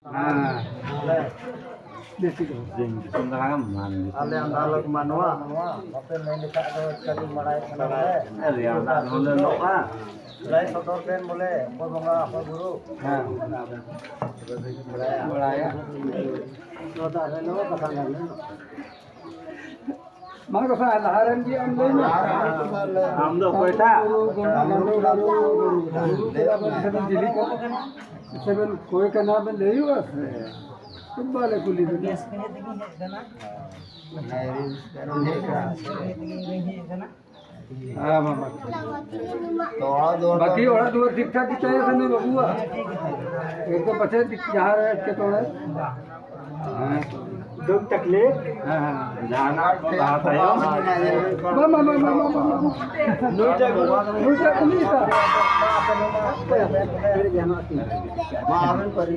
Ale ang dalag manwa. Open na ini tak ada sekali marai kenapa? Yang tak boleh lupa. Mulai sodorkan boleh. Apa bunga apa guru? Mulai. Sudah ada nama pasangan. Maka saya laharan di ambil. Am do पैसा. Seven कोई का नाम ले हुआ तुम वाले कुली तो हाँ मामा बाकी और दूर ठीक ठाक कितना है सनी बबुआ एक तो बचे जहाँ रहे के तो है Duk taklit. Jangan bahasa ya. मामा मामा मामा Nuja nusa kuli sa Maafin pari.